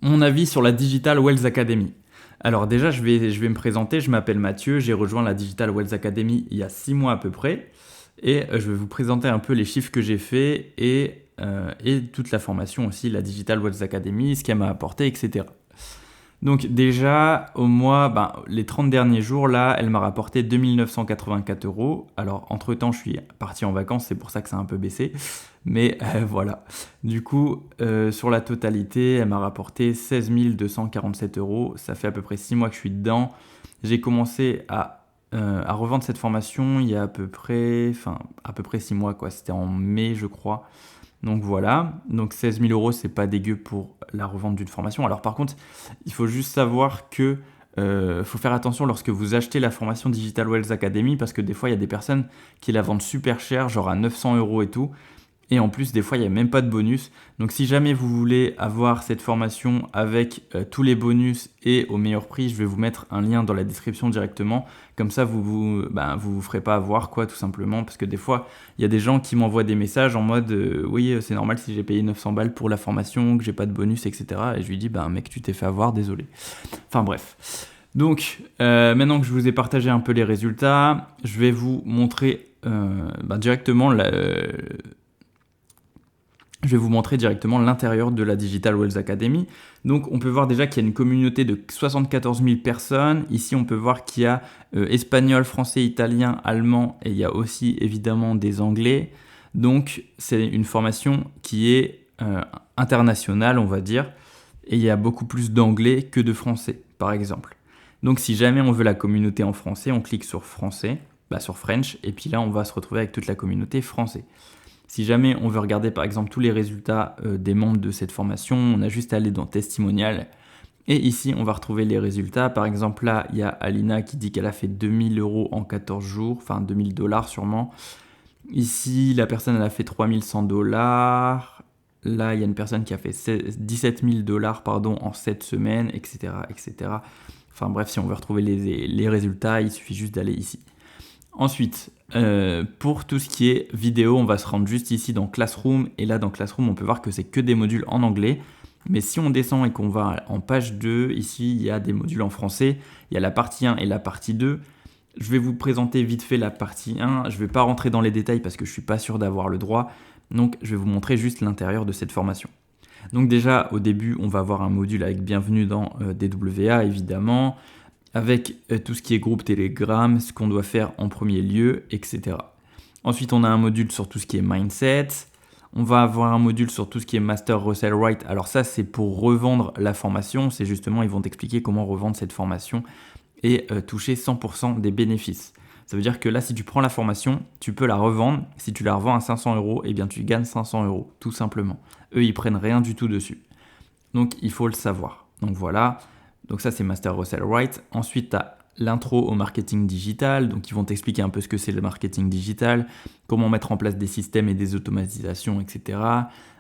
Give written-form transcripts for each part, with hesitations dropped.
mon avis sur la Digital Wells Academy. Alors déjà, je vais me présenter, je m'appelle Mathieu, j'ai rejoint la Digital Wells Academy il y a 6 mois à peu près, et je vais vous présenter un peu les chiffres que j'ai fait et toute la formation aussi, la Digital Wells Academy, ce qu'elle m'a apporté, etc. Donc déjà, au mois, les 30 derniers jours, là, elle m'a rapporté 2 984 euros. Alors, entre-temps, je suis parti en vacances, c'est pour ça que ça a un peu baissé. Mais voilà. Du coup, sur la totalité, elle m'a rapporté 16 247 euros. Ça fait à peu près 6 mois que je suis dedans. J'ai commencé à revendre cette formation il y a à peu près 6 mois, quoi. C'était en mai, je crois. Donc voilà, donc 16 000 euros, c'est pas dégueu pour la revente d'une formation. Alors par contre, il faut juste savoir que faut faire attention lorsque vous achetez la formation Digital Wells Academy parce que des fois, il y a des personnes qui la vendent super cher, genre à 900 euros et tout. Et en plus, des fois, il n'y a même pas de bonus. Donc si jamais vous voulez avoir cette formation avec tous les bonus et au meilleur prix, je vais vous mettre un lien dans la description directement. Comme ça, vous ferez pas avoir, quoi, tout simplement. Parce que des fois, il y a des gens qui m'envoient des messages en mode oui, c'est normal si j'ai payé 900 balles pour la formation, que j'ai pas de bonus, etc. Et je lui dis, mec, tu t'es fait avoir, désolé. Enfin bref. Donc, maintenant que je vous ai partagé un peu les résultats, je vais vous montrer directement je vais vous montrer directement l'intérieur de la Digital Wells Academy. Donc on peut voir déjà qu'il y a une communauté de 74 000 personnes. Ici on peut voir qu'il y a espagnol, français, italien, allemand et il y a aussi évidemment des anglais. Donc c'est une formation qui est internationale, on va dire. Et il y a beaucoup plus d'anglais que de français, par exemple. Donc si jamais on veut la communauté en français, on clique sur français, sur French, et puis là on va se retrouver avec toute la communauté français. Si jamais on veut regarder par exemple tous les résultats des membres de cette formation, on a juste à aller dans Testimonial. Et ici, on va retrouver les résultats. Par exemple, là, il y a Alina qui dit qu'elle a fait 2000 euros en 14 jours, enfin 2000 dollars sûrement. Ici, la personne, elle a fait 3100 dollars. Là, il y a une personne qui a fait 17 000 dollars en 7 semaines, etc., etc. Enfin bref, si on veut retrouver les résultats, il suffit juste d'aller ici. Ensuite, pour tout ce qui est vidéo, on va se rendre juste ici dans Classroom. Et là, dans Classroom, on peut voir que c'est que des modules en anglais. Mais si on descend et qu'on va en page 2, ici, il y a des modules en français. Il y a la partie 1 et la partie 2. Je vais vous présenter vite fait la partie 1. Je ne vais pas rentrer dans les détails parce que je ne suis pas sûr d'avoir le droit. Donc, je vais vous montrer juste l'intérieur de cette formation. Donc déjà, au début, on va avoir un module avec Bienvenue dans DWA, évidemment, avec tout ce qui est groupe Telegram, ce qu'on doit faire en premier lieu, etc. Ensuite, on a un module sur tout ce qui est mindset. On va avoir un module sur tout ce qui est Master Russell Wright. Alors ça, c'est pour revendre la formation. C'est justement, ils vont t'expliquer comment revendre cette formation et toucher 100% des bénéfices. Ça veut dire que là, si tu prends la formation, tu peux la revendre. Si tu la revends à 500 euros, eh bien tu gagnes 500 euros, tout simplement. Eux, ils prennent rien du tout dessus. Donc, il faut le savoir. Donc voilà. Donc ça, c'est Master Russell Wright. Ensuite, tu as l'intro au marketing digital. Donc, ils vont t'expliquer un peu ce que c'est le marketing digital, comment mettre en place des systèmes et des automatisations, etc.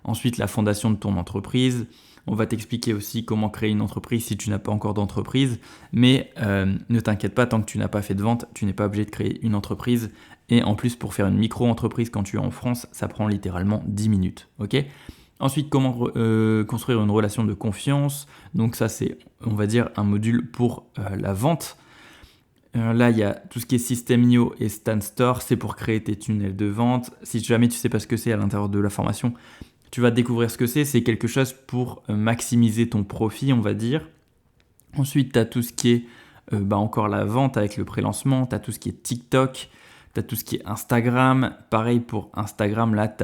Ensuite, la fondation de ton entreprise. On va t'expliquer aussi comment créer une entreprise si tu n'as pas encore d'entreprise. Mais ne t'inquiète pas, tant que tu n'as pas fait de vente, tu n'es pas obligé de créer une entreprise. Et en plus, pour faire une micro-entreprise quand tu es en France, ça prend littéralement 10 minutes. Ok ? Ensuite, comment construire une relation de confiance. Donc ça, c'est, on va dire, un module pour la vente. Là, il y a tout ce qui est System.io et Stan Store. C'est pour créer tes tunnels de vente. Si jamais tu ne sais pas ce que c'est à l'intérieur de la formation, tu vas découvrir ce que c'est. C'est quelque chose pour maximiser ton profit, on va dire. Ensuite, tu as tout ce qui est encore la vente avec le pré-lancement. Tu as tout ce qui est TikTok. Tu as tout ce qui est Instagram. Pareil pour Instagram, là, tu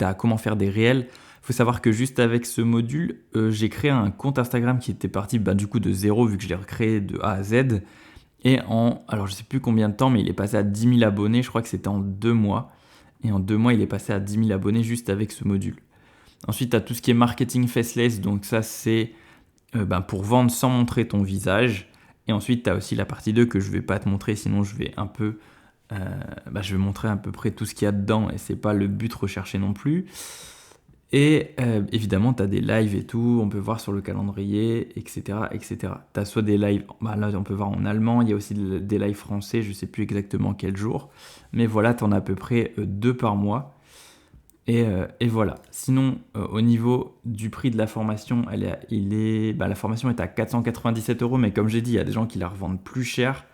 as comment faire des réels. Il faut savoir que juste avec ce module, j'ai créé un compte Instagram qui était parti du coup de zéro vu que je l'ai recréé de A à Z. Et alors je sais plus combien de temps, mais il est passé à 10 000 abonnés, je crois que c'était en 2 mois. Et en 2 mois, il est passé à 10 000 abonnés juste avec ce module. Ensuite, tu as tout ce qui est marketing faceless, donc ça c'est pour vendre sans montrer ton visage. Et ensuite, tu as aussi la partie 2 que je vais pas te montrer, sinon je vais un peu... je vais montrer à peu près tout ce qu'il y a dedans et c'est pas le but recherché non plus. Et évidemment, tu as des lives et tout, on peut voir sur le calendrier, etc. etc. Tu as soit des lives, là on peut voir en allemand, il y a aussi des lives français, je sais plus exactement quel jour. Mais voilà, tu en as à peu près 2 par mois. Et voilà. Sinon, au niveau du prix de la formation, la formation est à 497 euros, mais comme j'ai dit, il y a des gens qui la revendent plus cher.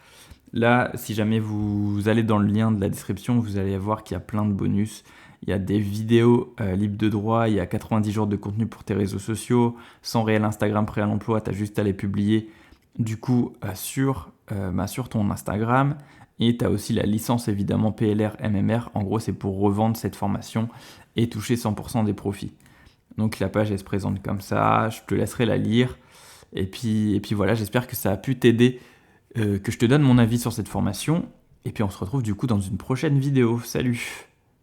Là, si jamais vous allez dans le lien de la description, vous allez voir qu'il y a plein de bonus. Il y a des vidéos libres de droit, il y a 90 jours de contenu pour tes réseaux sociaux, sans réel Instagram prêt à l'emploi, tu as juste à les publier du coup sur ton Instagram. Et tu as aussi la licence évidemment PLR MMR. En gros, c'est pour revendre cette formation et toucher 100% des profits. Donc la page elle se présente comme ça, je te laisserai la lire. Et puis voilà, j'espère que ça a pu t'aider, que je te donne mon avis sur cette formation. Et puis on se retrouve du coup dans une prochaine vidéo. Salut!